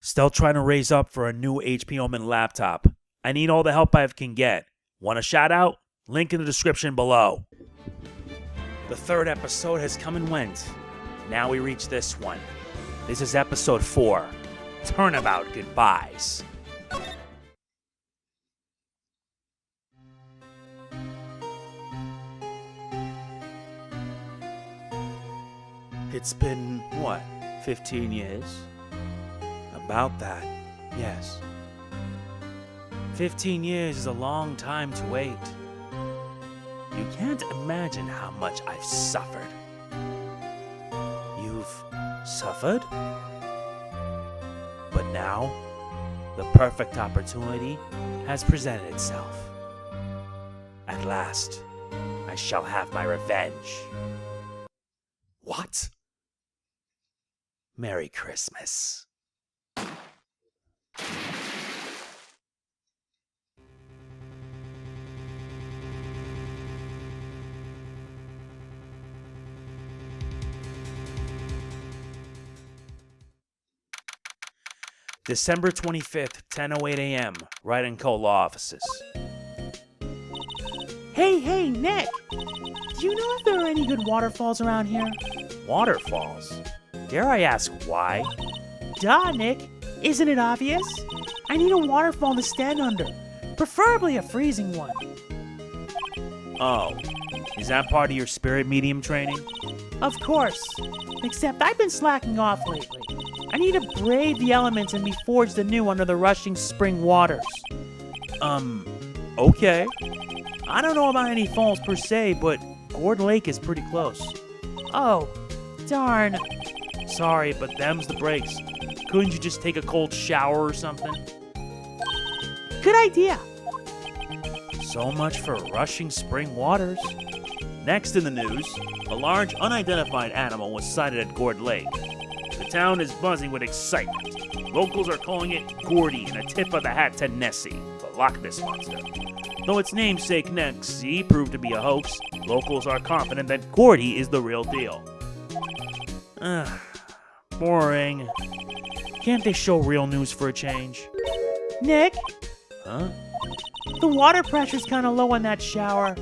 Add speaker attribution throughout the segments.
Speaker 1: Still trying to raise up for a new HP Omen laptop. I need all the help I can get. Want a shout out? Link in the description below. The third episode has come and went. Now we reach this one. This is episode 4. Turnabout Goodbyes. It's been, 15 years? About that, yes. 15 years is a long time to wait. You can't imagine how much I've suffered. You've suffered? But now, the perfect opportunity has presented itself. At last, I shall have my revenge. What? Merry Christmas. December 25th, 10:08 a.m., Wright & Co. law offices.
Speaker 2: Hey, Nick! Do you know if there are any good waterfalls around here?
Speaker 1: Waterfalls? Dare I ask why?
Speaker 2: Duh, Nick! Isn't it obvious? I need a waterfall to stand under, preferably a freezing one.
Speaker 1: Oh, is that part of your spirit medium training?
Speaker 2: Of course, except I've been slacking off lately. I need to brave the elements and be forged anew under the rushing spring waters.
Speaker 1: Okay. I don't know about any falls per se, but Gourd Lake is pretty close.
Speaker 2: Oh, darn.
Speaker 1: Sorry, but them's the breaks. Couldn't you just take a cold shower or something?
Speaker 2: Good idea.
Speaker 1: So much for rushing spring waters. Next in the news, a large unidentified animal was sighted at Gourd Lake. The town is buzzing with excitement. Locals are calling it Gordy and a tip of the hat to Nessie, the Loch Ness monster. Though its namesake Nessie proved to be a hoax, locals are confident that Gordy is the real deal. Boring. Can't they show real news for a change?
Speaker 2: Nick?
Speaker 1: Huh?
Speaker 2: The water pressure's kind of low in that shower.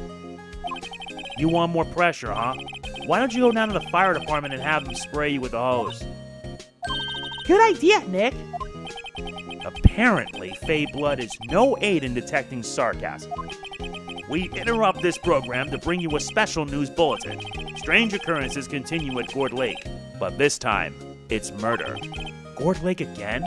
Speaker 1: You want more pressure, huh? Why don't you go down to the fire department and have them spray you with a hose?
Speaker 2: Good idea, Nick.
Speaker 1: Apparently, Fey blood is no aid in detecting sarcasm. We interrupt this program to bring you a special news bulletin. Strange occurrences continue at Gourd Lake, but this time, it's murder. Gourd Lake again?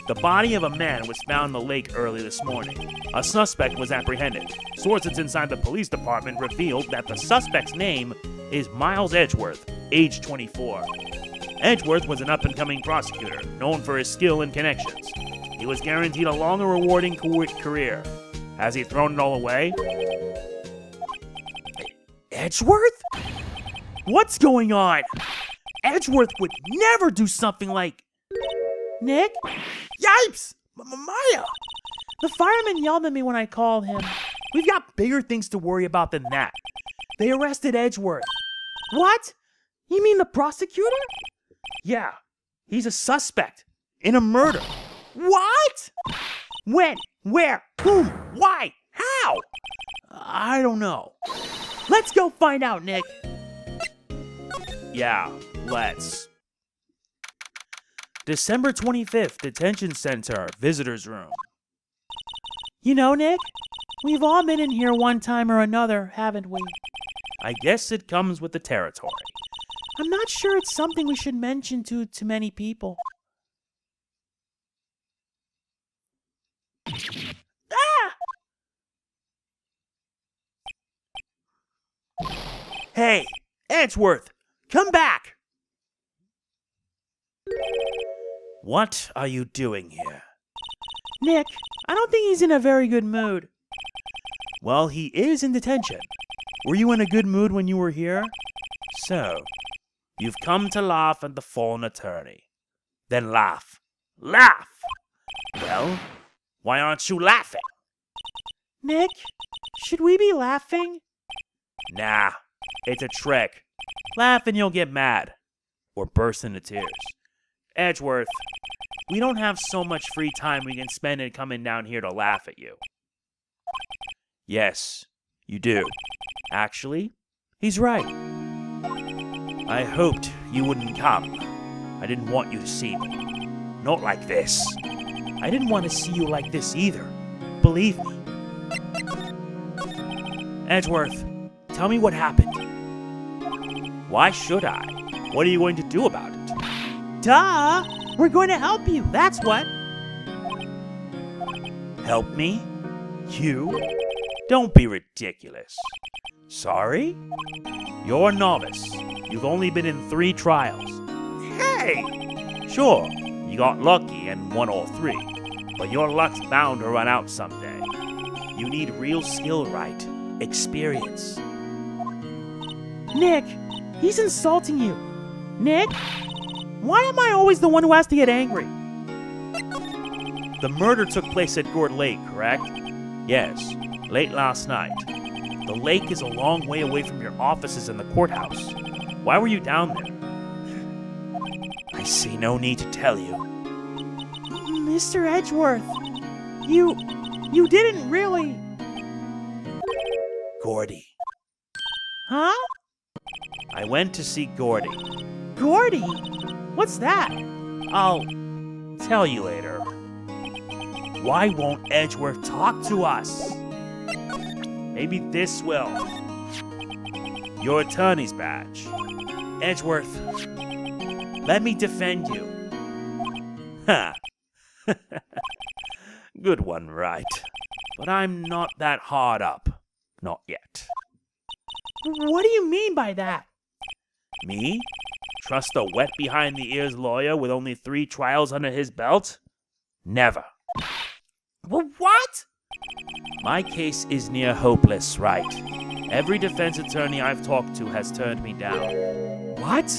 Speaker 1: The body of a man was found in the lake early this morning. A suspect was apprehended. Sources inside the police department revealed that the suspect's name is Miles Edgeworth, age 24. Edgeworth was an up-and-coming prosecutor, known for his skill and connections. He was guaranteed a long and rewarding career. Has he thrown it all away? Edgeworth? What's going on? Edgeworth would never do something like...
Speaker 2: Nick?
Speaker 1: Yipes! Maya!
Speaker 2: The fireman yelled at me when I called him.
Speaker 1: We've got bigger things to worry about than that. They arrested Edgeworth.
Speaker 2: What? You mean the prosecutor?
Speaker 1: Yeah, he's a suspect in a murder.
Speaker 2: What? When? Where? Whom? Why? How?
Speaker 1: I don't know.
Speaker 2: Let's go find out, Nick.
Speaker 1: Yeah, let's. December 25th, Detention Center, Visitor's Room.
Speaker 2: You know, Nick, we've all been in here one time or another, haven't we?
Speaker 1: I guess it comes with the territory.
Speaker 2: I'm not sure it's something we should mention to many people. Ah!
Speaker 1: Hey, Edgeworth, come back! What are you doing here?
Speaker 2: Nick, I don't think he's in a very good mood.
Speaker 1: Well, he is in detention. Were you in a good mood when you were here? So, you've come to laugh at the fallen attorney. Then laugh. Laugh! Well, why aren't you laughing?
Speaker 2: Nick, should we be laughing?
Speaker 1: Nah, it's a trick. Laugh and you'll get mad. Or burst into tears. Edgeworth, We don't have so much free time we can spend in coming down here to laugh at you. Yes, you do. Actually, he's right. I hoped you wouldn't come. I didn't want you to see me. Not like this.
Speaker 2: I didn't want to see you like this either. Believe me.
Speaker 1: Edgeworth, tell me what happened. Why should I? What are you going to do about it?
Speaker 2: Duh! We're going to help you, that's what.
Speaker 1: Help me? You? Don't be ridiculous. Sorry? You're a novice. You've only been in 3 trials. Hey! Sure, you got lucky and won all 3. But your luck's bound to run out someday. You need real skill, Wright. Experience.
Speaker 2: Nick, he's insulting you. Nick, why am I always the one who has to get angry?
Speaker 1: The murder took place at Gourd Lake, correct? Yes, late last night. The lake is a long way away from your offices and the courthouse. Why were you down there? I see no need to tell you.
Speaker 2: Mr. Edgeworth, you didn't really...
Speaker 1: Gordy.
Speaker 2: Huh?
Speaker 1: I went to see Gordy.
Speaker 2: Gordy? What's that?
Speaker 1: I'll tell you later. Why won't Edgeworth talk to us? Maybe this will. Your attorney's badge. Edgeworth, let me defend you. Ha! Good one, Wright. But I'm not that hard up. Not yet.
Speaker 2: What do you mean by that?
Speaker 1: Me? Trust a wet behind-the-ears lawyer with only 3 trials under his belt? Never.
Speaker 2: What?
Speaker 1: My case is near hopeless, Wright. Every defense attorney I've talked to has turned me down.
Speaker 2: What?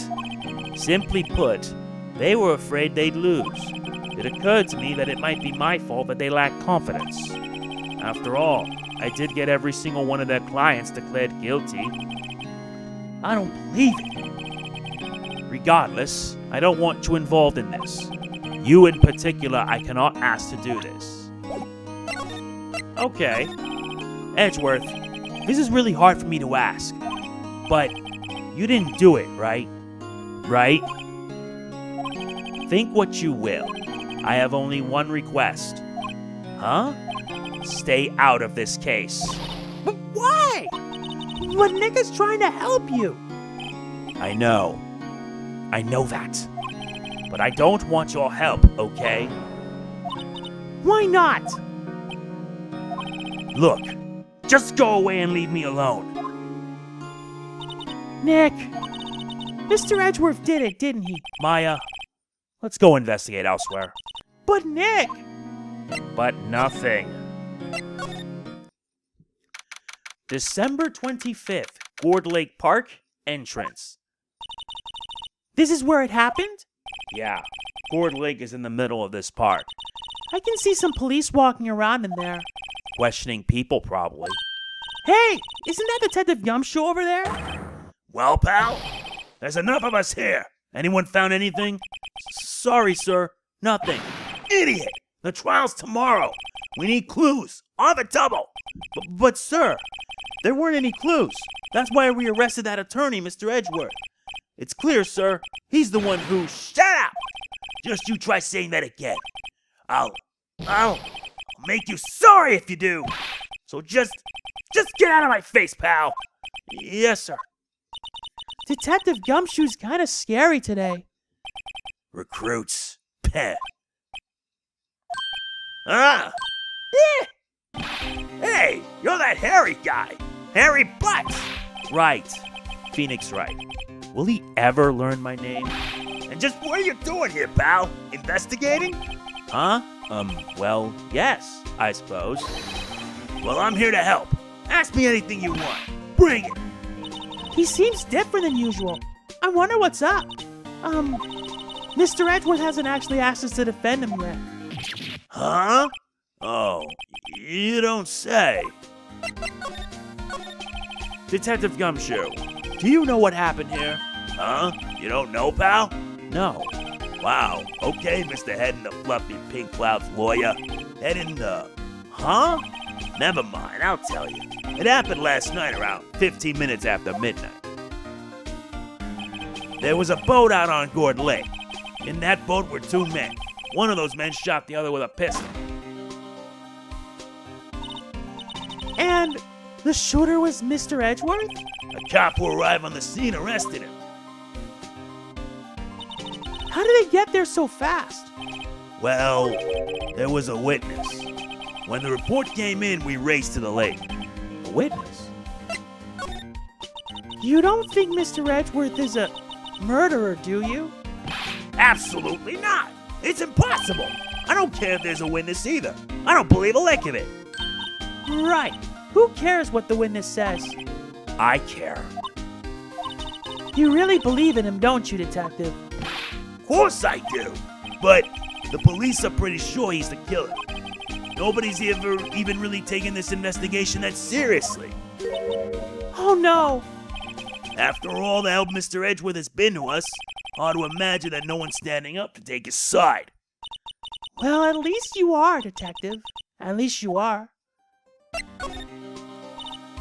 Speaker 1: Simply put, they were afraid they'd lose. It occurred to me that it might be my fault that they lacked confidence. After all, I did get every single one of their clients declared guilty.
Speaker 2: I don't believe it.
Speaker 1: Regardless, I don't want you involved in this. You in particular, I cannot ask to do this. Okay. Edgeworth, this is really hard for me to ask. But you didn't do it, right? Right? Think what you will. I have only one request. Huh? Stay out of this case.
Speaker 2: But why? But Nick is trying to help you.
Speaker 1: I know. I know that. But I don't want your help, okay?
Speaker 2: Why not?
Speaker 1: Look, just go away and leave me alone.
Speaker 2: Nick, Mr. Edgeworth did it, didn't he?
Speaker 1: Maya, let's go investigate elsewhere.
Speaker 2: But Nick!
Speaker 1: But nothing. December 25th, Gourd Lake Park, entrance.
Speaker 2: This is where it happened?
Speaker 1: Yeah, Gourd Lake is in the middle of this park.
Speaker 2: I can see some police walking around in there.
Speaker 1: Questioning people, probably.
Speaker 2: Hey, isn't that Detective Gumshoe over there?
Speaker 1: Well, pal, there's enough of us here. Anyone found anything? Sorry, sir, nothing. Idiot! The trial's tomorrow. We need clues, on the double.
Speaker 2: But sir, there weren't any clues. That's why we arrested that attorney, Mr. Edgeworth. It's clear, sir. He's the one who...
Speaker 1: Shut up! Just you try saying that again. I'll make you sorry if you do. So just get out of my face, pal. Yes, sir.
Speaker 2: Detective Gumshoe's kind of scary today.
Speaker 1: Recruits. Peh. Ah! Eh! Hey, you're that hairy guy. Hairy Butts. Right. Phoenix Wright. Will he ever learn my name? And just what are you doing here, pal? Investigating? Huh? Well, yes, I suppose. Well, I'm here to help. Ask me anything you want. Bring it.
Speaker 2: He seems different than usual. I wonder what's up. Mr. Edgeworth hasn't actually asked us to defend him yet.
Speaker 1: Huh? Oh, you don't say. Detective Gumshoe, do you know what happened here? Huh? You don't know, pal? No. Wow, okay, Mr. Head in the Fluffy Pink Clouds lawyer. Head in the... Huh? Never mind, I'll tell you. It happened last night around 15 minutes after midnight. There was a boat out on Gourd Lake. In that boat were 2 men. One of those men shot the other with a pistol.
Speaker 2: And the shooter was Mr. Edgeworth?
Speaker 1: A cop who arrived on the scene arrested him.
Speaker 2: How did they get there so fast?
Speaker 1: Well, there was a witness. When the report came in, we raced to the lake. A witness?
Speaker 2: You don't think Mr. Edgeworth is a murderer, do you?
Speaker 1: Absolutely not. It's impossible. I don't care if there's a witness either. I don't believe a lick of it.
Speaker 2: Right. Who cares what the witness says?
Speaker 1: I care.
Speaker 2: You really believe in him, don't you, Detective?
Speaker 1: Of course I do. But the police are pretty sure he's the killer. Nobody's ever even really taken this investigation that seriously.
Speaker 2: Oh no!
Speaker 1: After all the help Mr. Edgeworth has been to us, hard to imagine that no one's standing up to take his side.
Speaker 2: Well, at least you are, Detective. At least you are.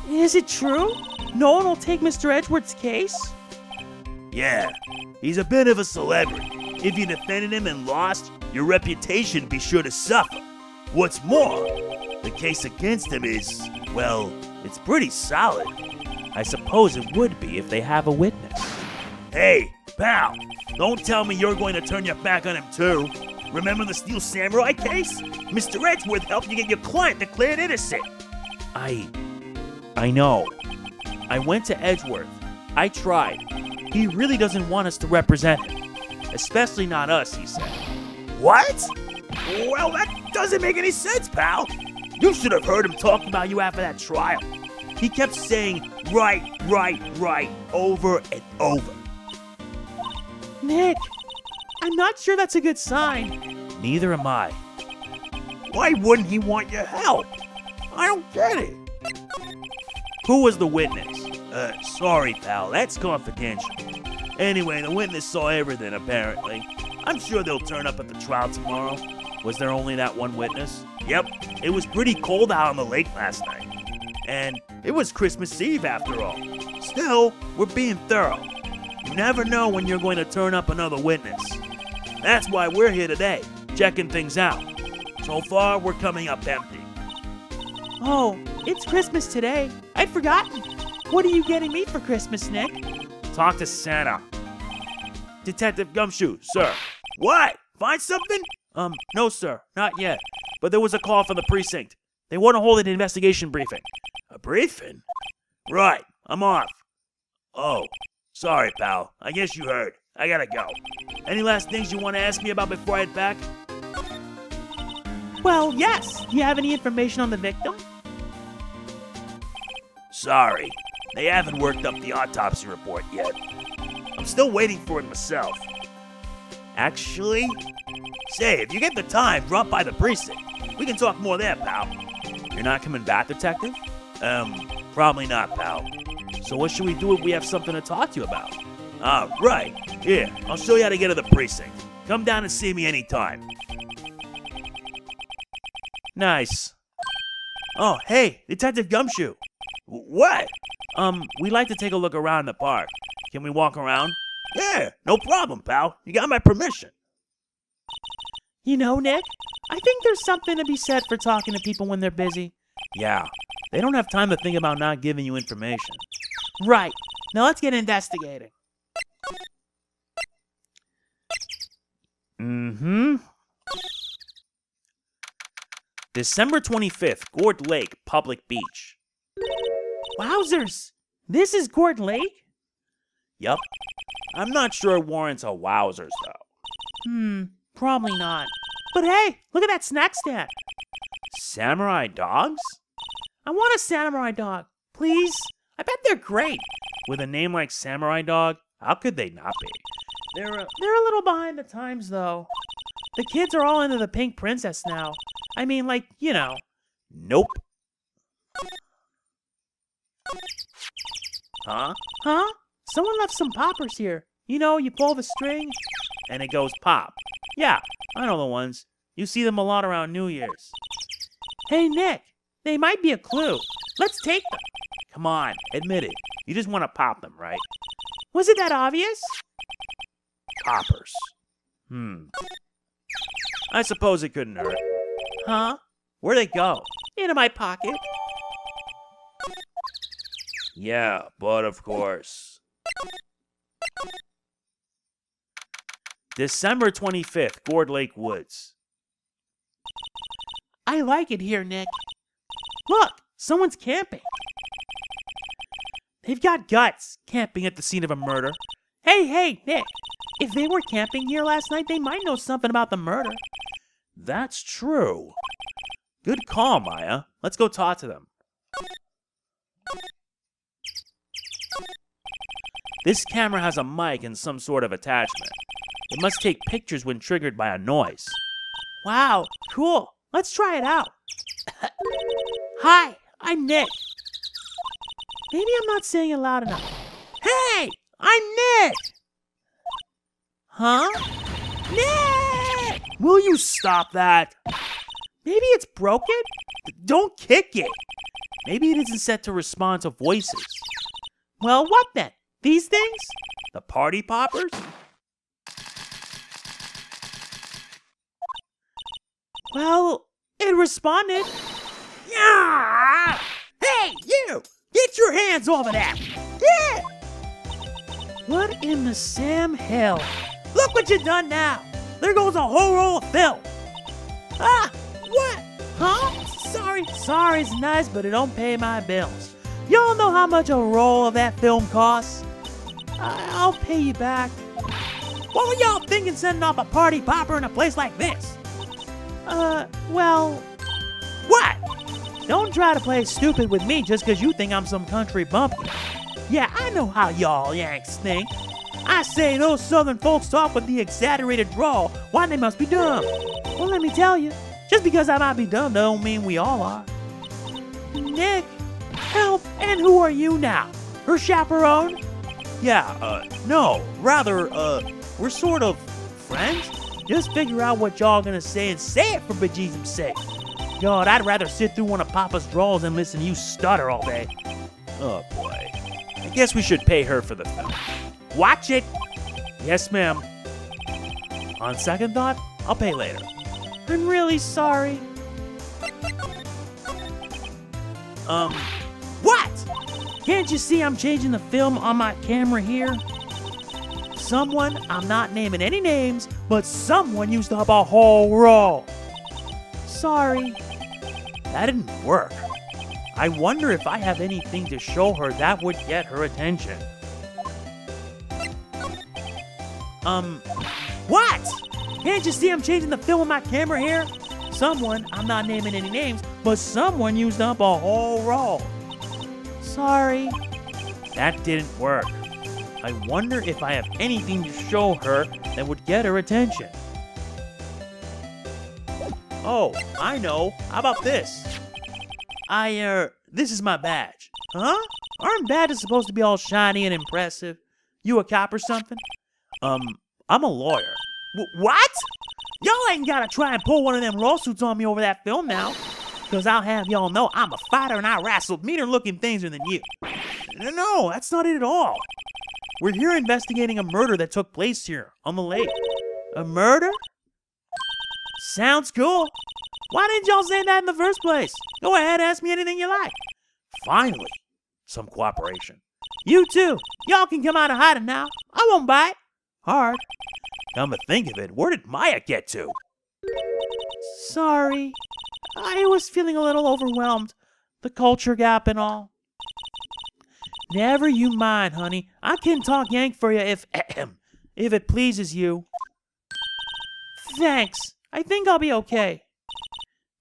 Speaker 2: Is it true? No one will take Mr. Edgeworth's case?
Speaker 1: Yeah, he's a bit of a celebrity. If you defended him and lost, your reputation would be sure to suffer. What's more, the case against him is, well, it's pretty solid.
Speaker 2: I suppose it would be if they have a witness.
Speaker 1: Hey, pal, don't tell me you're going to turn your back on him too. Remember the Steel Samurai case? Mr. Edgeworth helped you get your client declared innocent.
Speaker 2: I know. I went to Edgeworth. I tried. He really doesn't want us to represent him. Especially not us, he said.
Speaker 1: What? Well, that doesn't make any sense, pal. You should have heard him talk about you after that trial. He kept saying, right, over and over.
Speaker 2: Nick, I'm not sure that's a good sign.
Speaker 1: Neither am I. Why wouldn't he want your help? I don't get it. Who was the witness? Sorry, pal, that's confidential. Anyway, the witness saw everything, apparently. I'm sure they'll turn up at the trial tomorrow.
Speaker 2: Was there only that one witness?
Speaker 1: Yep, it was pretty cold out on the lake last night. And it was Christmas Eve after all. Still, we're being thorough. You never know when you're going to turn up another witness. That's why we're here today, checking things out. So far, we're coming up empty.
Speaker 2: Oh, it's Christmas today. I'd forgotten. What are you getting me for Christmas, Nick?
Speaker 1: Talk to Santa. Detective Gumshoe, sir. What? Find something?
Speaker 2: No, sir. Not yet. But there was a call from the precinct. They want to hold an investigation briefing.
Speaker 1: A briefing? Right, I'm off. Oh, sorry, pal. I guess you heard. I gotta go. Any last things you want to ask me about before I head back?
Speaker 2: Well, yes. Do you have any information on the victim?
Speaker 1: Sorry, they haven't worked up the autopsy report yet. I'm still waiting for it myself. Actually, say, if you get the time, drop by the precinct. We can talk more there, pal.
Speaker 2: You're not coming back, Detective?
Speaker 1: Probably not, pal.
Speaker 2: So what should we do if we have something to talk to you about?
Speaker 1: Right. Here, I'll show you how to get to the precinct. Come down and see me anytime.
Speaker 2: Nice. Oh, hey, Detective Gumshoe.
Speaker 1: What?
Speaker 2: We'd like to take a look around the park. Can we walk around?
Speaker 1: Yeah, no problem, pal. You got my permission.
Speaker 2: You know, Nick, I think there's something to be said for talking to people when they're busy.
Speaker 1: Yeah,
Speaker 2: they don't have time to think about not giving you information. Right. Now let's get investigating. December 25th, Gourd Lake, Public Beach. Wowzers! This is Gourd Lake?
Speaker 1: Yup. I'm not sure it warrants a wowzers, though.
Speaker 2: Probably not. But hey, look at that snack stand.
Speaker 1: Samurai dogs?
Speaker 2: I want a samurai dog. Please? I bet they're great.
Speaker 1: With a name like Samurai Dog, how could they not be?
Speaker 2: They're a little behind the times, though. The kids are all into the Pink Princess now. I mean, like, you know.
Speaker 1: Nope. Huh?
Speaker 2: Huh? Someone left some poppers here. You know, you pull the string. and it goes pop. Yeah, I know the ones. You see them a lot around New Year's. Hey, Nick, they might be a clue. Let's take them. Come on, admit it. You just want to pop them, right? Was it that obvious? Poppers. I suppose it couldn't hurt. Huh? Where'd they go? Into my pocket. Yeah, but of course. December 25th, Gourd Lake Woods. I like it here, Nick. Look, someone's camping. They've got guts, camping at the scene of a murder. Hey, Nick. If they were camping here last night, they might know something about the murder. That's true. Good call, Maya. Let's go talk to them. This camera has a mic and some sort of attachment. It must take pictures when triggered by a noise. Wow, cool. Let's try it out. Hi, I'm Nick. Maybe I'm not saying it loud enough. Hey, I'm Nick. Huh? Nick! Will you stop that? Maybe it's broken? Don't kick it. Maybe it isn't set to respond to voices. Well, what then? These things? The party poppers? Well, it responded. Yeah! Hey, you! Get your hands off of that! Yeah! What in the Sam hell? Look what you done now! There goes a whole roll of film! Ah! What? Huh? Sorry's nice, but it don't pay my bills. Y'all know how much a roll of that film costs? I'll pay you back. What were y'all thinking sending off a party popper in a place like this? Well... What? Don't try to play stupid with me just because you think I'm some country bumpkin. Yeah, I know how y'all Yanks think. I say those southern folks talk with the exaggerated drawl. Why, they must be dumb. Well, let me tell you, just because I might be dumb don't mean we all are. Nick, help, and who are you now? Her chaperone? Yeah, no, rather, we're sort of friends. Just figure out what y'all gonna say and say it for bejesus sake. God, I'd rather sit through one of Papa's draws than listen to you stutter all day. Oh boy. I guess we should pay her for the film. Watch it! Yes, ma'am. On second thought, I'll pay later. I'm really sorry. What? Can't you see I'm changing the film on my camera here? Someone, I'm not naming any names, but someone used up a whole roll. Sorry. That didn't work. I wonder if I have anything to show her that would get her attention. What? Can't you see I'm changing the film on my camera here? Someone, I'm not naming any names, but someone used up a whole roll. Sorry. That didn't work. I wonder if I have anything to show her that would get her attention. Oh, I know. How about this? This is my badge. Huh? Aren't badges supposed to be all shiny and impressive? You a cop or something? I'm a lawyer. What? Y'all ain't gotta try and pull one of them lawsuits on me over that film now. Because I'll have y'all know I'm a fighter and I wrestled meaner looking things than you. No, that's not it at all. We're here investigating a murder that took place here on the lake. A murder? Sounds cool. Why didn't y'all say that in the first place? Go ahead, ask me anything you like. Finally, some cooperation. You too. Y'all can come out of hiding now. I won't bite. Hard. Come to think of it, where did Maya get to? Sorry. I was feeling a little overwhelmed. The culture gap and all. Never you mind, honey. I can talk Yank for you if it pleases you. Thanks. I think I'll be okay.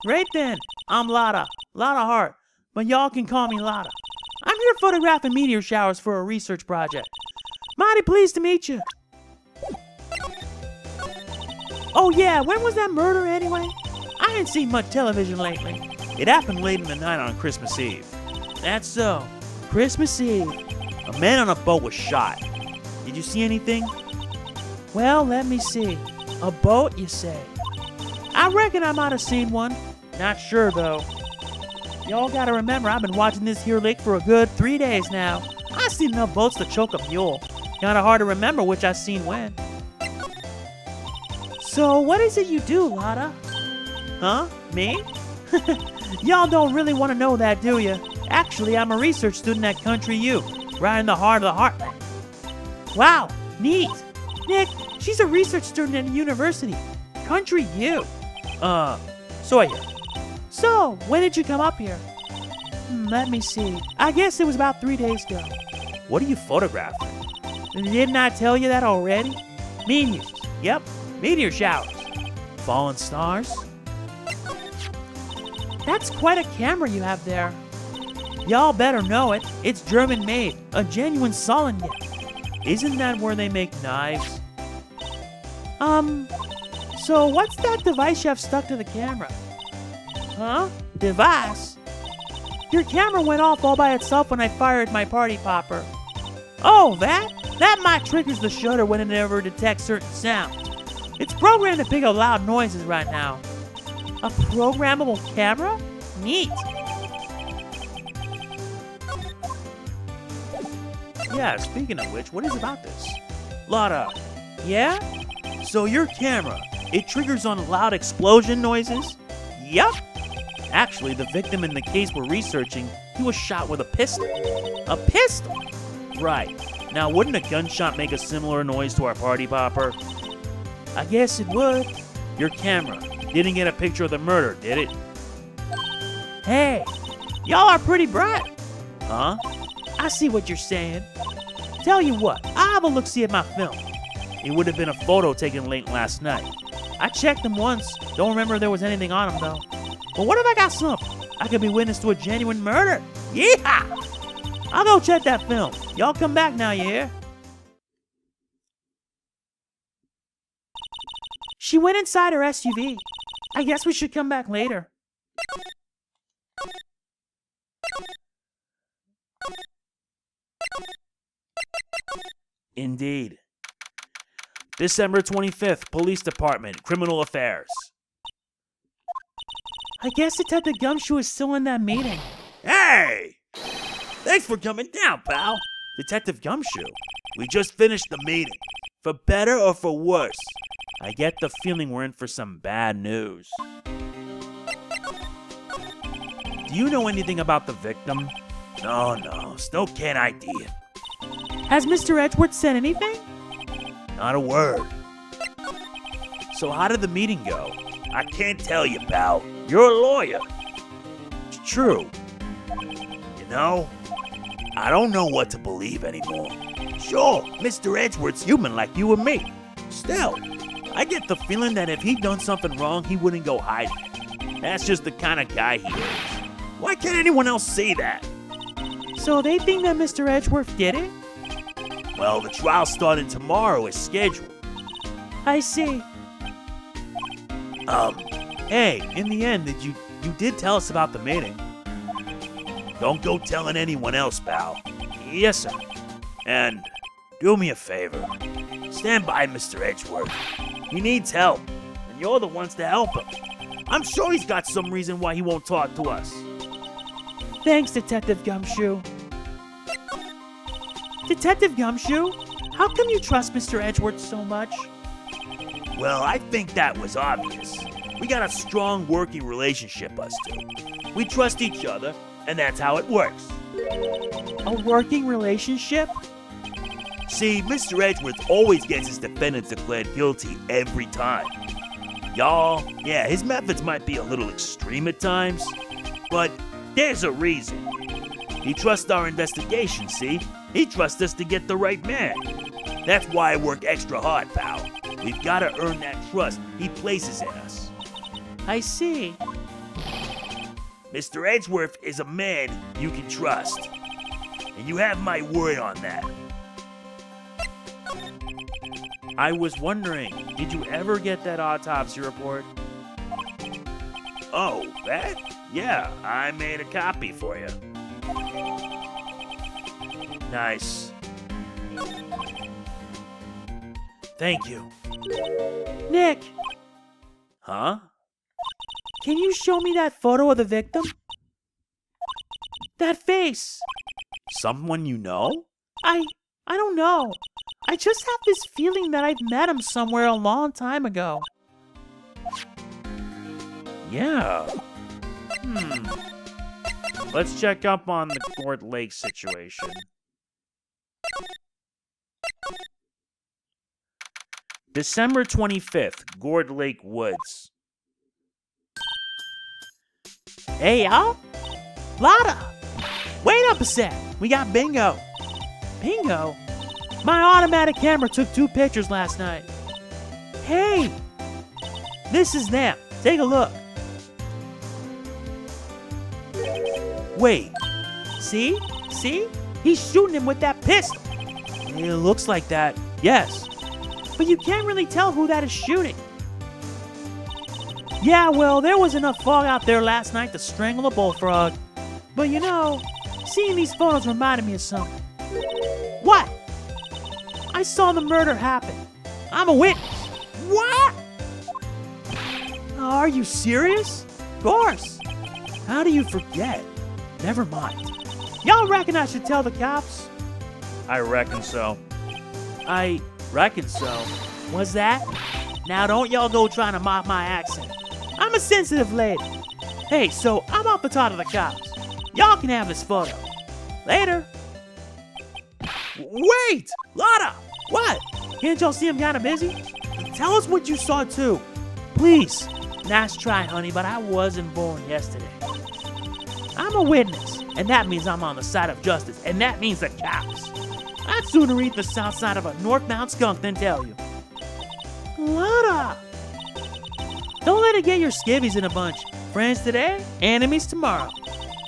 Speaker 2: Great then. I'm Lotta Hart, but y'all can call me Lotta. I'm here photographing meteor showers for a research project. Mighty pleased to meet you. Oh yeah, when was that murder anyway? I ain't seen much television lately. It happened late in the night on Christmas Eve. That's so. Christmas Eve. A man on a boat was shot. Did you see anything? Well, let me see. A boat, you say? I reckon I might have seen one. Not sure, though. Y'all gotta remember, I've been watching this here lake for a good 3 days now. I've seen enough boats to choke a mule. Kinda hard to remember which I seen when. So, what is it you do, Lotta? Huh? Me? Y'all don't really want to know that, do you? Actually, I'm a research student at Country U, right in the heart of the heartland. Wow, neat. Nick, she's a research student at a university. Country U. So I hear. So, when did you come up here? Let me see. I guess it was about 3 days ago.
Speaker 1: What are you photographing?
Speaker 2: Didn't I tell you that already? Meteors. Yep, meteor showers. Fallen stars. That's quite a camera you have there. Y'all better know it. It's German made, a genuine Solingen. Isn't that where they make knives? So what's that device you have stuck to the camera? Huh? Device? Your camera went off all by itself when I fired my party popper. Oh, that? That mic triggers the shutter when it ever detects certain sounds. It's programmed to pick up loud noises right now. A programmable camera? Neat.
Speaker 1: Yeah, speaking of which, what is about this? Lotta.
Speaker 2: Yeah?
Speaker 1: So your camera, it triggers on loud explosion noises?
Speaker 2: Yup.
Speaker 1: Actually, the victim in the case we're researching, he was shot with a pistol.
Speaker 2: A pistol?
Speaker 1: Right. Now, wouldn't a gunshot make a similar noise to our party popper?
Speaker 2: I guess it would.
Speaker 1: Your camera didn't get a picture of the murder, did it?
Speaker 2: Hey, y'all are pretty bright.
Speaker 1: Huh?
Speaker 2: I see what you're saying. Tell you what, I'll have a look-see at my film.
Speaker 1: It would have been a photo taken late last night.
Speaker 2: I checked them once. Don't remember if there was anything on them, though. But what if I got something? I could be witness to a genuine murder. Yeehaw! I'll go check that film. Y'all come back now, you hear? She went inside her SUV. I guess we should come back later.
Speaker 1: Indeed. December 25th, Police Department, Criminal Affairs.
Speaker 2: I guess Detective Gumshoe is still in that meeting.
Speaker 1: Hey! Thanks for coming down, pal. Detective Gumshoe, we just finished the meeting. For better or for worse? I get the feeling we're in for some bad news. Do you know anything about the victim? No, still can't ID it.
Speaker 2: Has Mr. Edgeworth said anything?
Speaker 1: Not a word. So how did the meeting go? I can't tell you, pal. You're a lawyer. It's true. You know, I don't know what to believe anymore. Sure, Mr. Edgeworth's human like you and me. Still, I get the feeling that if he'd done something wrong, he wouldn't go hiding. That's just the kind of guy he is. Why can't anyone else see that?
Speaker 2: So they think that Mr. Edgeworth did it?
Speaker 1: Well, the trial starting tomorrow is scheduled.
Speaker 2: I see.
Speaker 1: Hey, in the end, you did tell us about the meeting. Don't go telling anyone else, pal. Yes, sir. And do me a favor. Stand by Mr. Edgeworth. He needs help, and you're the ones to help him. I'm sure he's got some reason why he won't talk to us.
Speaker 2: Thanks, Detective Gumshoe. Detective Gumshoe, how come you trust Mr. Edgeworth so much?
Speaker 1: Well, I think that was obvious. We got a strong working relationship, us two. We trust each other, and that's how it works.
Speaker 2: A working relationship?
Speaker 1: See, Mr. Edgeworth always gets his defendants declared guilty every time. Y'all, yeah, his methods might be a little extreme at times, but there's a reason. He trusts our investigation, see? He trusts us to get the right man. That's why I work extra hard, pal. We've got to earn that trust he places in us.
Speaker 2: I see.
Speaker 1: Mr. Edgeworth is a man you can trust. And you have my word on that. I was wondering, did you ever get that autopsy report? Oh, that? Yeah, I made a copy for you. Nice. Thank you.
Speaker 2: Nick,
Speaker 1: Huh?
Speaker 2: can you show me that photo of the victim? That face.
Speaker 1: Someone you know?
Speaker 2: I don't know. I just have this feeling that I've met him somewhere a long time ago.
Speaker 1: Yeah. Let's check up on the Gourd Lake situation. December 25th, Gourd Lake Woods.
Speaker 2: Hey, y'all. Lotta, wait up a sec. We got bingo. Bingo? My automatic camera took 2 pictures last night. Hey, this is them. Take a look.
Speaker 1: Wait,
Speaker 2: See? See? He's shooting him with that pistol.
Speaker 1: it looks like that. Yes.
Speaker 2: But you can't really tell who that is shooting. Yeah, well, there was enough fog out there last night to strangle a bullfrog. But you know, seeing these photos reminded me of something. What? I saw the murder happen. I'm a witness. What? Are you serious? Of course. How do you forget? Never mind. Y'all reckon I should tell the cops?
Speaker 1: I reckon so. I reckon so.
Speaker 2: Was that? Now don't y'all go trying to mock my accent. I'm a sensitive lady. Hey, so I'm off to talk to the cops. Y'all can have this photo. Later. Wait! Lotta! What? Can't y'all see I'm kinda busy? Tell us what you saw too. Please. Nice try, honey, but I wasn't born yesterday. I'm a witness, and that means I'm on the side of justice, and that means the cops. I'd sooner eat the south side of a northbound skunk than tell you. Lotta! Don't let it get your skivvies in a bunch. Friends today, enemies tomorrow.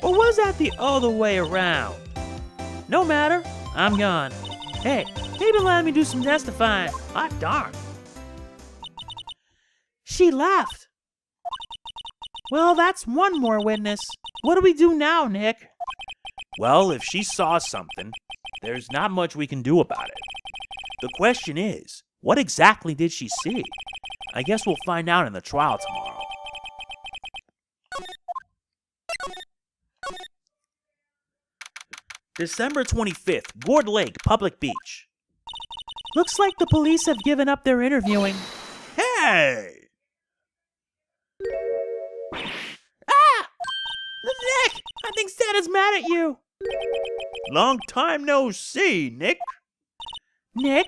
Speaker 2: Or was that the other way around? No matter, I'm gone. Hey, maybe let me do some testifying. Hot darn. She left. Well, that's one more witness. What do we do now, Nick?
Speaker 1: Well, if she saw something, there's not much we can do about it. The question is, what exactly did she see? I guess we'll find out in the trial tomorrow. December 25th, Gourd Lake, Public Beach.
Speaker 2: Looks like the police have given up their interviewing.
Speaker 1: Hey!
Speaker 2: Ah! Nick! I think Santa's mad at you.
Speaker 1: Long time no see, Nick.
Speaker 2: Nick?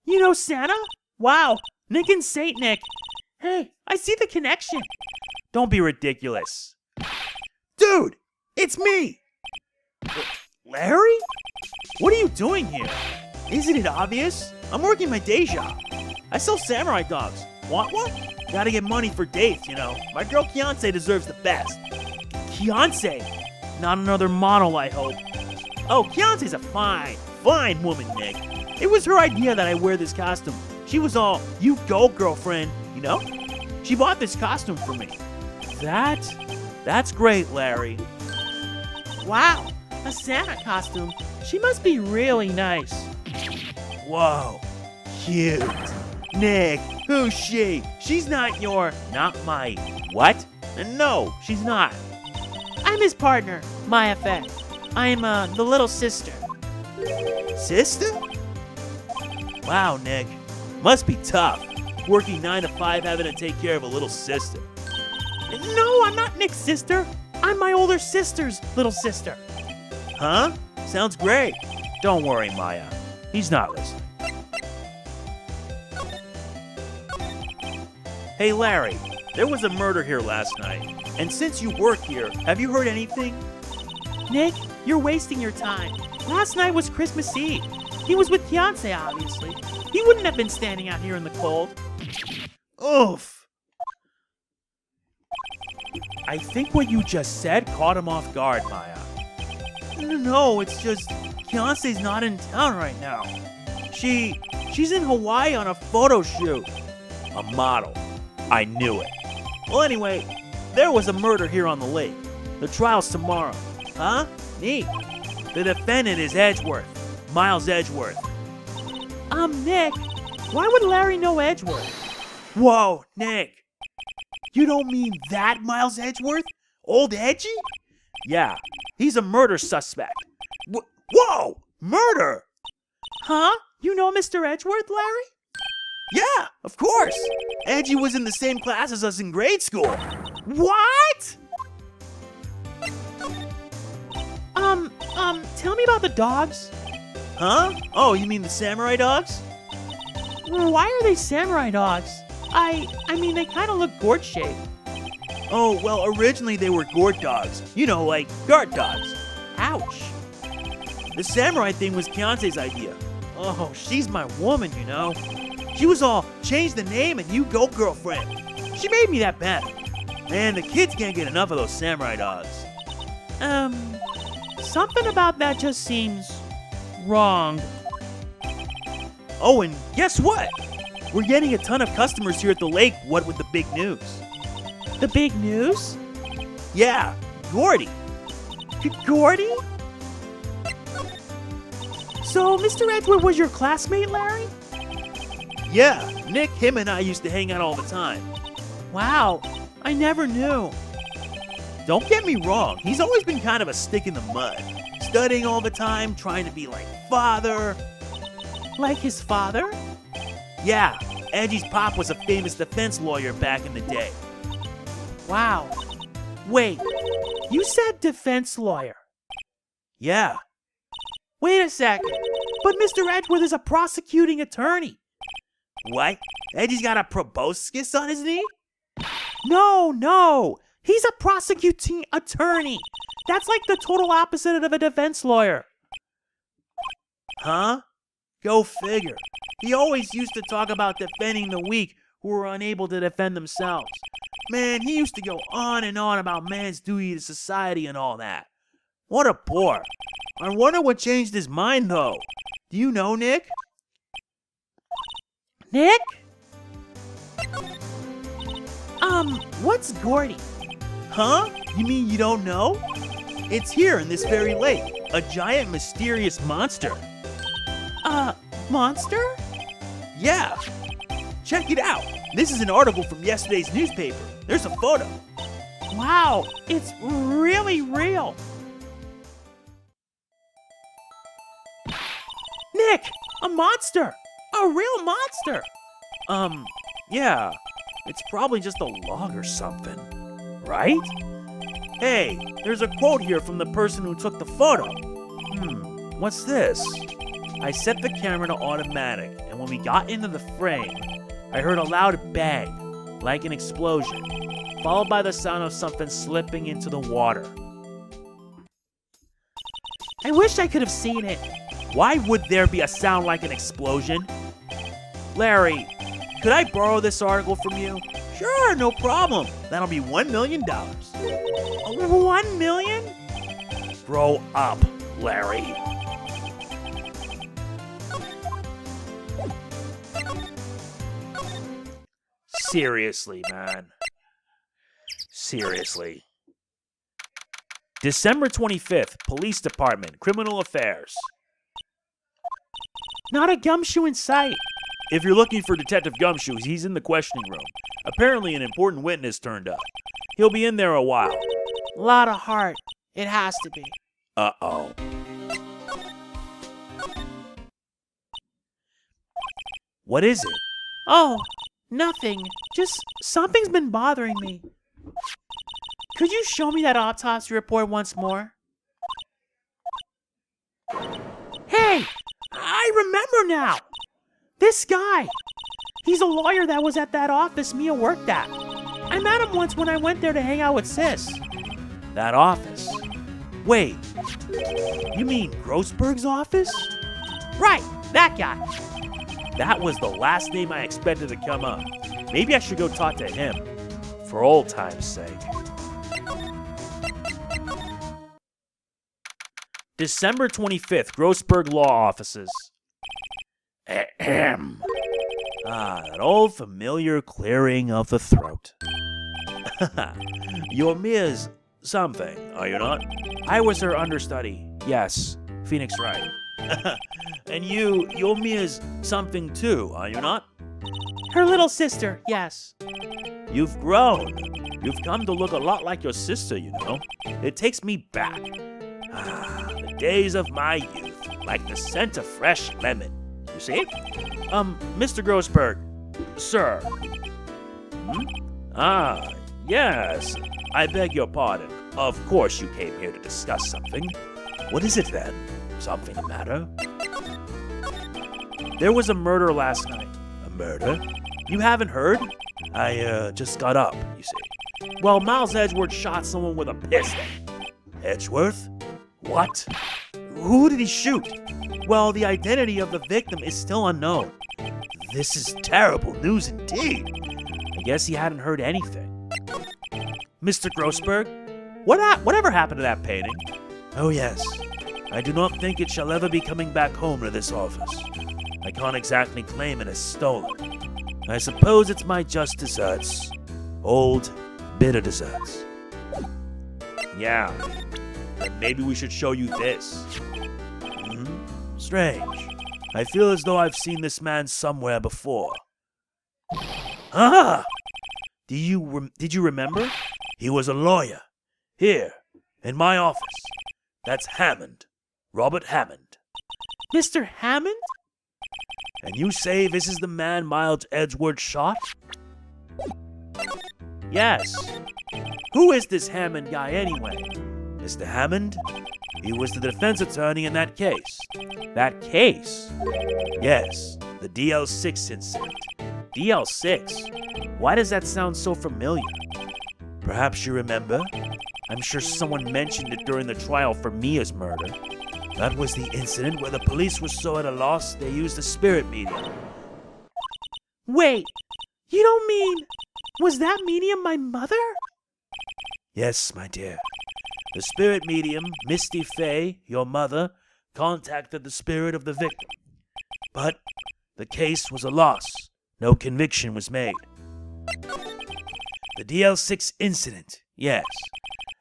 Speaker 2: You know Santa? Wow, Nick and Saint Nick. Hey, I see the connection.
Speaker 1: Don't be ridiculous.
Speaker 2: Dude, it's me.
Speaker 1: Larry? What are you doing here? Isn't it obvious? I'm working my day job. I sell samurai dogs. Want one? Gotta get money for dates, you know. My girl Fiance deserves the best. Fiance? Not another model, I hope. Oh, Fiance's a fine woman, Nick. It was her idea that I wear this costume. She was all, you go, girlfriend, you know? She bought this costume for me. That's great, Larry.
Speaker 2: Wow, a Santa costume. She must be really nice.
Speaker 1: Whoa, cute. Nick, who's she? She's not my, what? No, she's not.
Speaker 2: I'm his partner, Maya Fett. I'm, the little sister.
Speaker 1: Sister? Wow, Nick. Must be tough. Working 9 to 5 having to take care of a little sister.
Speaker 2: No, I'm not Nick's sister. I'm my older sister's little sister.
Speaker 1: Huh? Sounds great. Don't worry, Maya. He's not listening. Hey, Larry. There was a murder here last night. And since you work here, have you heard anything?
Speaker 2: Nick, you're wasting your time. Last night was Christmas Eve. He was with Fiance, obviously. He wouldn't have been standing out here in the cold.
Speaker 1: Oof. I think what you just said caught him off guard, Maya. No, it's just Fiance's not in town right now. She's in Hawaii on a photo shoot. A model. I knew it. Well, anyway, there was a murder here on the lake. The trial's tomorrow. Huh? Neat. The defendant is Edgeworth. Miles Edgeworth.
Speaker 2: Nick, Why would Larry know Edgeworth?
Speaker 3: Whoa, Nick. You don't mean that Miles Edgeworth? Old Edgy?
Speaker 1: Yeah, he's a murder suspect.
Speaker 3: Whoa! Murder!
Speaker 2: Huh? You know Mr. Edgeworth, Larry?
Speaker 3: Yeah, of course. Edgy was in the same class as us in grade school.
Speaker 2: What? Tell me about the dogs.
Speaker 3: Huh? Oh, you mean the samurai dogs?
Speaker 2: Why are they samurai dogs? I mean, they kind of look gourd-shaped.
Speaker 3: Oh, well, originally they were gourd dogs. You know, like guard dogs.
Speaker 2: Ouch.
Speaker 3: The samurai thing was Keontae's idea. Oh, she's my woman, you know. She was all, change the name and you go, girlfriend. She made me that bet. Man, the kids can't get enough of those samurai dogs.
Speaker 2: Something about that just seems wrong.
Speaker 3: Oh, and guess what? We're getting a ton of customers here at the lake, what with the big news.
Speaker 2: The big news?
Speaker 3: Yeah, Gordy.
Speaker 2: Gordy? So, Mr. Edgeworth was your classmate, Larry?
Speaker 3: Yeah, Nick, him and I used to hang out all the time.
Speaker 2: Wow, I never knew.
Speaker 3: Don't get me wrong, he's always been kind of a stick in the mud. Studying all the time, trying to be like father.
Speaker 2: Like his father?
Speaker 3: Yeah, Edgy's pop was a famous defense lawyer back in the day.
Speaker 2: Wow. Wait, you said defense lawyer.
Speaker 3: Yeah.
Speaker 2: Wait a second. But Mr. Edgeworth is a prosecuting attorney.
Speaker 3: What? Edgy's got a proboscis on his knee?
Speaker 2: No. He's a prosecuting attorney. That's like the total opposite of a defense lawyer.
Speaker 3: Huh? Go figure. He always used to talk about defending the weak who were unable to defend themselves. Man, he used to go on and on about man's duty to society and all that. What a bore. I wonder what changed his mind, though. Do you know, Nick?
Speaker 2: Nick? What's Gordy?
Speaker 3: Huh? You mean you don't know? It's here in this very lake. A giant mysterious monster.
Speaker 2: Monster?
Speaker 3: Yeah. Check it out. This is an article from yesterday's newspaper. There's a photo.
Speaker 2: Wow, it's really real. Nick, a monster. A real monster.
Speaker 3: Yeah. It's probably just a log or something. Right? Hey, there's a quote here from the person who took the photo. What's this? I set the camera to automatic, and when we got into the frame, I heard a loud bang, like an explosion, followed by the sound of something slipping into the water.
Speaker 2: I wish I could have seen it.
Speaker 3: Why would there be a sound like an explosion? Larry, could I borrow this article from you? Sure, no problem. That'll be $1 million.
Speaker 2: $1 million?
Speaker 3: Grow up, Larry. Seriously, man. Seriously. December 25th, Police Department, Criminal Affairs.
Speaker 2: Not a gumshoe in sight.
Speaker 3: If you're looking for Detective Gumshoes, he's in the questioning room. Apparently an important witness turned up. He'll be in there a while.
Speaker 2: Lotta Hart. It has to be.
Speaker 3: Uh-oh. What is it?
Speaker 2: Oh, nothing. Just something's been bothering me. Could you show me that autopsy report once more? Hey! I remember now! This guy! He's a lawyer that was at that office Mia worked at. I met him once when I went there to hang out with Sis.
Speaker 3: That office? Wait, you mean Grossberg's office?
Speaker 2: Right, that guy.
Speaker 3: That was the last name I expected to come up. Maybe I should go talk to him, for old time's sake. December 25th, Grossberg Law Offices. Ahem. Ah, that old familiar clearing of the throat. You're Mia's something, are you not? I was her understudy. Yes, Phoenix Wright. And you're Mia's something too, are you not?
Speaker 2: Her little sister, yes.
Speaker 3: You've grown. You've come to look a lot like your sister, you know. It takes me back. The days of my youth, like the scent of fresh lemon. You see? Mr. Grossberg, sir. Yes. I beg your pardon. Of course you came here to discuss something. What is it then? Something the matter? There was a murder last night. A murder? You haven't heard? I just got up, you see. Well, Miles Edgeworth shot someone with a pistol. Edgeworth? What? Who did he shoot? Well, the identity of the victim is still unknown. This is terrible news indeed. I guess he hadn't heard anything. Mr. Grossberg, whatever happened to that painting? Oh yes, I do not think it shall ever be coming back home to this office. I can't exactly claim it as stolen. I suppose it's my just desserts. Old, bitter desserts. Yeah, then maybe we should show you this. Strange. I feel as though I've seen this man somewhere before. Ah! Did you remember? He was a lawyer. Here, in my office. That's Hammond. Robert Hammond.
Speaker 2: Mr. Hammond?
Speaker 3: And you say this is the man Miles Edgeworth shot? Yes. Who is this Hammond guy anyway? Mr. Hammond? He was the defense attorney in that case. That case? Yes, the DL6 incident. DL6? Why does that sound so familiar? Perhaps you remember? I'm sure someone mentioned it during the trial for Mia's murder. That was the incident where the police were so at a loss they used a spirit medium.
Speaker 2: Wait, you don't mean... Was that medium my mother?
Speaker 3: Yes, my dear. The spirit medium, Misty Fay, your mother, contacted the spirit of the victim. But the case was a loss. No conviction was made. The DL6 incident, yes,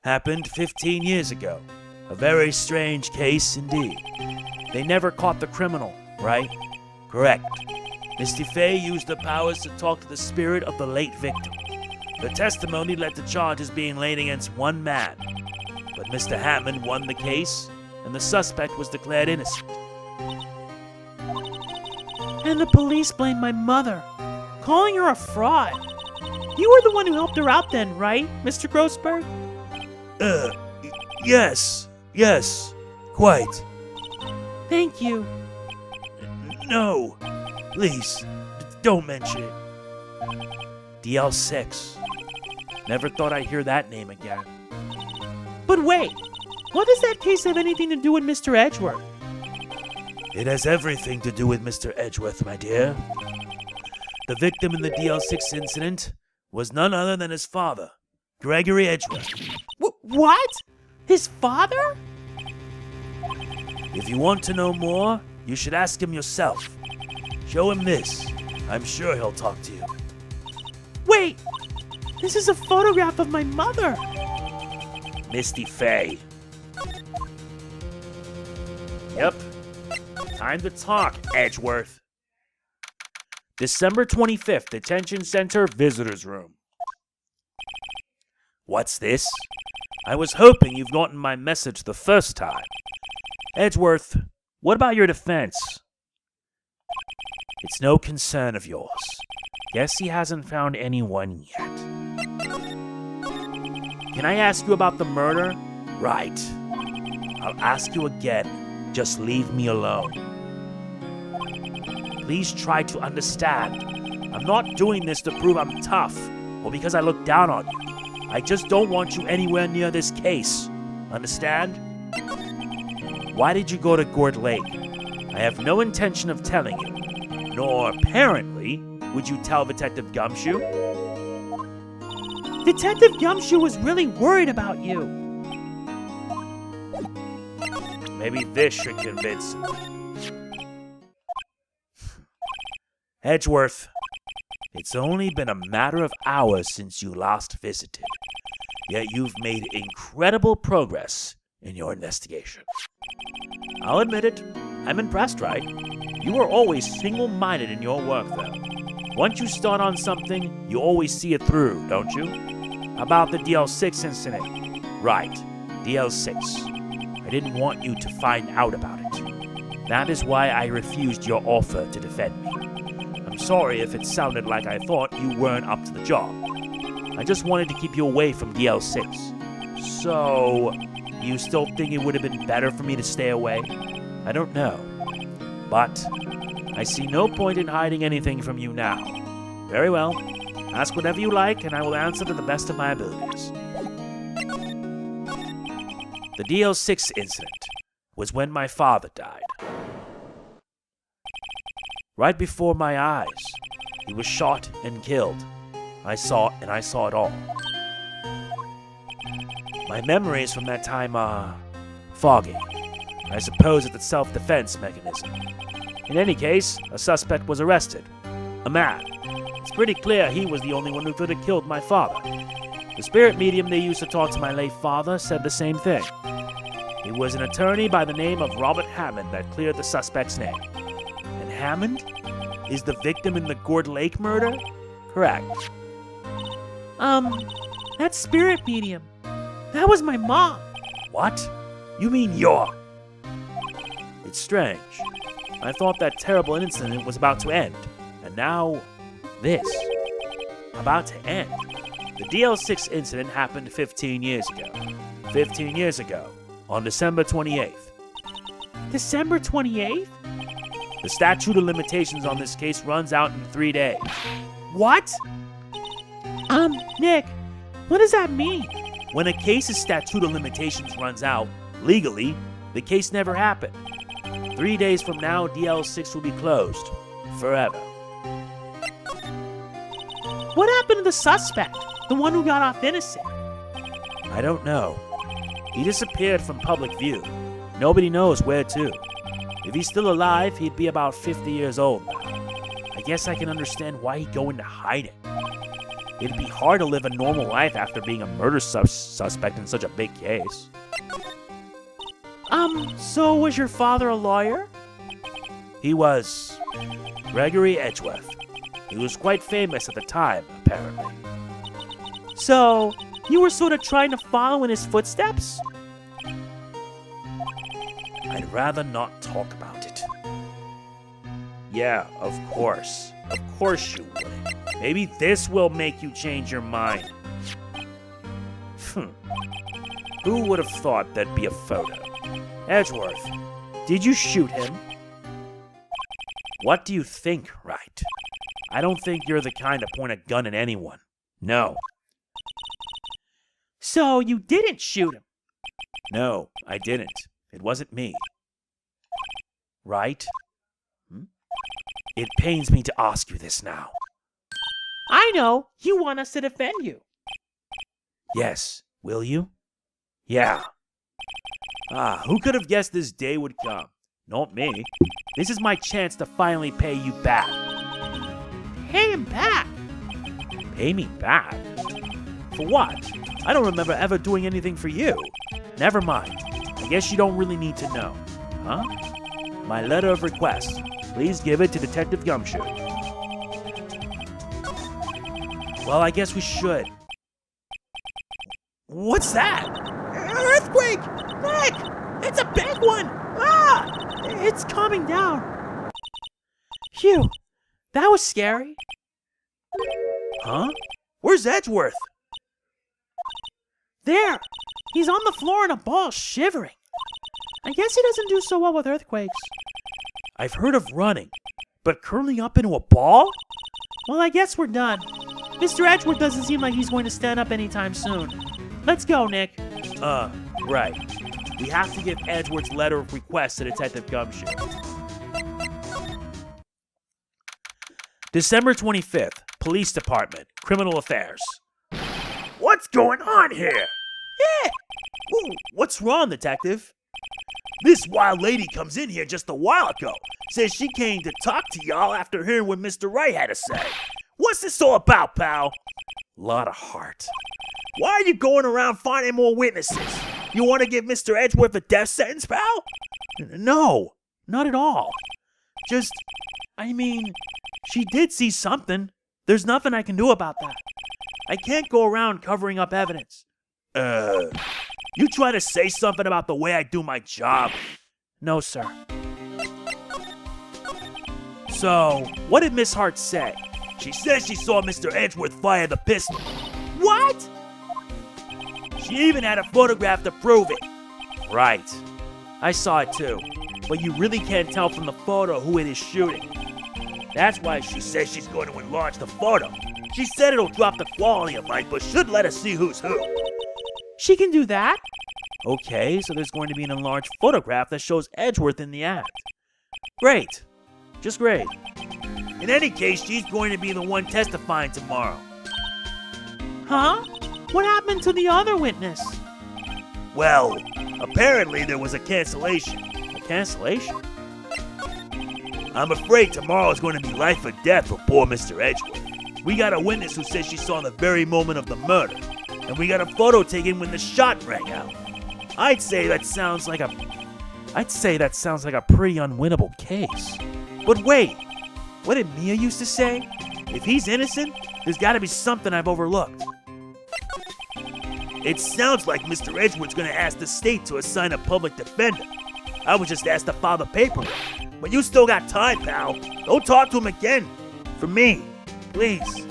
Speaker 3: happened 15 years ago. A very strange case indeed. They never caught the criminal, right? Correct. Misty Fay used her powers to talk to the spirit of the late victim. The testimony led to charges being laid against one man. But Mr. Hammond won the case, and the suspect was declared innocent.
Speaker 2: And the police blamed my mother, calling her a fraud. You were the one who helped her out then, right, Mr. Grossberg?
Speaker 3: Yes, quite.
Speaker 2: Thank you.
Speaker 3: No, please, don't mention it. DL6. Never thought I'd hear that name again.
Speaker 2: But wait, what does that case have anything to do with Mr. Edgeworth?
Speaker 3: It has everything to do with Mr. Edgeworth, my dear. The victim in the DL6 incident was none other than his father, Gregory Edgeworth.
Speaker 2: What? His father?
Speaker 3: If you want to know more, you should ask him yourself. Show him this. I'm sure he'll talk to you.
Speaker 2: Wait, this is a photograph of my mother.
Speaker 3: Misty Fay. Yep. Time to talk, Edgeworth. December 25th, Detention Center Visitors Room. What's this? I was hoping you've gotten my message the first time. Edgeworth, what about your defense? It's no concern of yours. Guess he hasn't found anyone yet. Can I ask you about the murder? Right. I'll ask you again. Just leave me alone. Please try to understand. I'm not doing this to prove I'm tough or because I look down on you. I just don't want you anywhere near this case. Understand? Why did you go to Gourd Lake? I have no intention of telling you. Nor, apparently, would you tell Detective Gumshoe?
Speaker 2: Detective Gumshoe was really worried about you.
Speaker 3: Maybe this should convince him. Edgeworth, it's only been a matter of hours since you last visited, yet you've made incredible progress in your investigation. I'll admit it,
Speaker 1: I'm impressed, Wright. You are always single-minded in your work, though. Once you start on something, you always see it through, don't you? About the DL6 incident. Right, DL6. I didn't want you to find out about it. That is why I refused your offer to defend me. I'm sorry if it sounded like I thought you weren't up to the job. I just wanted to keep you away from DL6. So, you still think it would have been better for me to stay away? I don't know. But I see no point in hiding anything from you now. Very well. Ask whatever you like, and I will answer to the best of my abilities. The DL6 incident was when my father died. Right before my eyes, he was shot and killed. I saw it all. My memories from that time are foggy. I suppose it's a self-defense mechanism. In any case, a suspect was arrested. A man. It's pretty clear he was the only one who could have killed my father. The spirit medium they used to talk to my late father said the same thing. He was an attorney by the name of Robert Hammond that cleared the suspect's name. And Hammond is the victim in the Gourd Lake murder? Correct.
Speaker 2: That spirit medium. That was my mom.
Speaker 1: What? You mean your? It's strange. I thought that terrible incident was about to end. And now, this. About to end. The DL6 incident happened 15 years ago. 15 years ago, on December 28th.
Speaker 2: December 28th?
Speaker 1: The statute of limitations on this case runs out in 3 days.
Speaker 2: What? Nick, what does that mean?
Speaker 1: When a case's statute of limitations runs out, legally, the case never happened. 3 days from now, DL6 will be closed. Forever.
Speaker 2: What happened to the suspect? The one who got off innocent?
Speaker 1: I don't know. He disappeared from public view. Nobody knows where to. If he's still alive, he'd be about 50 years old now. I guess I can understand why he'd go into hiding. It'd be hard to live a normal life after being a murder suspect in such a big case.
Speaker 2: So was your father a lawyer?
Speaker 1: He was Gregory Edgeworth. He was quite famous at the time, apparently.
Speaker 2: So, you were sort of trying to follow in his footsteps?
Speaker 1: I'd rather not talk about it. Yeah, of course. Of course you would. Maybe this will make you change your mind. Who would have thought that'd be a photo? Edgeworth, did you shoot him? What do you think, Wright? I don't think you're the kind to point a gun at anyone. No.
Speaker 2: So you didn't shoot him?
Speaker 1: No, I didn't. It wasn't me. Right? It pains me to ask you this now.
Speaker 2: I know. You want us to defend you.
Speaker 1: Yes. Will you? Yeah. Who could have guessed this day would come? Not me. This is my chance to finally pay you back.
Speaker 2: Pay him back?
Speaker 1: Pay me back? For what? I don't remember ever doing anything for you. Never mind. I guess you don't really need to know. Huh? My letter of request. Please give it to Detective Gumshoe. Well, I guess we should. What's that?
Speaker 2: Earthquake! Nick! It's a big one! It's coming down. Phew, that was scary.
Speaker 1: Huh? Where's Edgeworth?
Speaker 2: There! He's on the floor in a ball, shivering. I guess he doesn't do so well with earthquakes.
Speaker 1: I've heard of running, but curling up into a ball?
Speaker 2: Well, I guess we're done. Mr. Edgeworth doesn't seem like he's going to stand up anytime soon. Let's go, Nick.
Speaker 1: Right. We have to give Edgeworth's letter of request to Detective Gumshoe. December 25th, Police Department, Criminal Affairs. What's going on here?
Speaker 2: Yeah!
Speaker 1: Ooh, what's wrong, Detective? This wild lady comes in here just a while ago. Says she came to talk to y'all after hearing what Mr. Wright had to say. What's this all about, pal? Lotta Hart. Why are you going around finding more witnesses? You want to give Mr. Edgeworth a death sentence, pal? No,
Speaker 3: not at all. Just, I mean, she did see something. There's nothing I can do about that. I can't go around covering up evidence. You try to say something about the way I do my job? No, sir. So, what did Miss Hart say? She says she saw Mr. Edgeworth fire the pistol.
Speaker 2: What?
Speaker 3: She even had a photograph to prove it. Right. I saw it too. But you really can't tell from the photo who it is shooting. That's why she says she's going to enlarge the photo. She said it'll drop the quality of light, but should let us see who's who.
Speaker 2: She can do that?
Speaker 3: Okay, so there's going to be an enlarged photograph that shows Edgeworth in the act. Great. Just great. In any case, she's going to be the one testifying tomorrow.
Speaker 2: Huh? What happened to the other witness?
Speaker 3: Well, apparently there was a cancellation. A cancellation? I'm afraid tomorrow is going to be life or death for poor Mr. Edgeworth. We got a witness who says she saw the very moment of the murder, and we got a photo taken when the shot rang out. I'd say that sounds like a pretty unwinnable case. But wait, what did Mia used to say? If he's innocent, there's got to be something I've overlooked. It sounds like Mr. Edgeworth's going to ask the state to assign a public defender. I was just asked to file the paperwork. But you still got time, pal. Don't talk to him again. For me, please.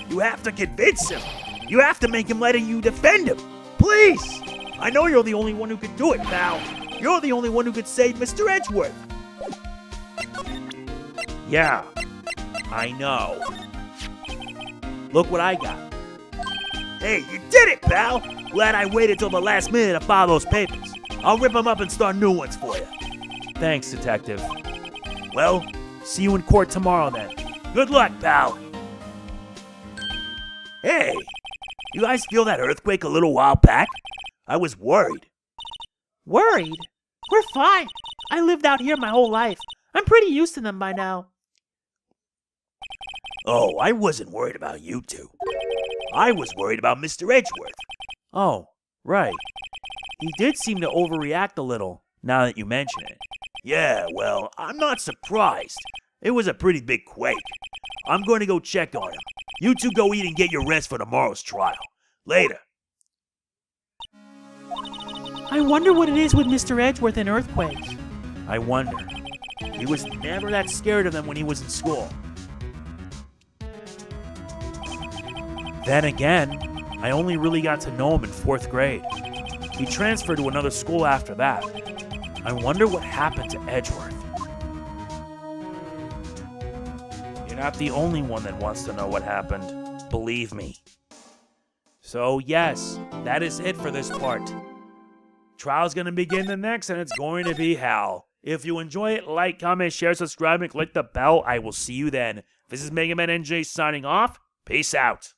Speaker 3: You have to convince him. You have to make him let you defend him. Please. I know you're the only one who could do it, pal. You're the only one who could save Mr. Edgeworth. Yeah, I know. Look what I got. Hey, you did it, pal! Glad I waited till the last minute to file those papers. I'll rip them up and start new ones for you. Thanks, Detective. Well, see you in court tomorrow then. Good luck, pal. Hey, you guys feel that earthquake a little while back? I was worried.
Speaker 2: Worried? We're fine. I lived out here my whole life. I'm pretty used to them by now.
Speaker 3: Oh, I wasn't worried about you two. I was worried about Mr. Edgeworth. Oh, right. He did seem to overreact a little, now that you mention it. Yeah, well, I'm not surprised. It was a pretty big quake. I'm going to go check on him. You two go eat and get your rest for tomorrow's trial. Later.
Speaker 2: I wonder what it is with Mr. Edgeworth and earthquakes.
Speaker 3: I wonder. He was never that scared of them when he was in school. Then again, I only really got to know him in 4th grade. He transferred to another school after that. I wonder what happened to Edgeworth. You're not the only one that wants to know what happened, believe me. So yes, that is it for this part. Trial's gonna begin the next, and it's going to be hell. If you enjoy it, like, comment, share, subscribe, and click the bell. I will see you then. This is MegamanNG signing off. Peace out.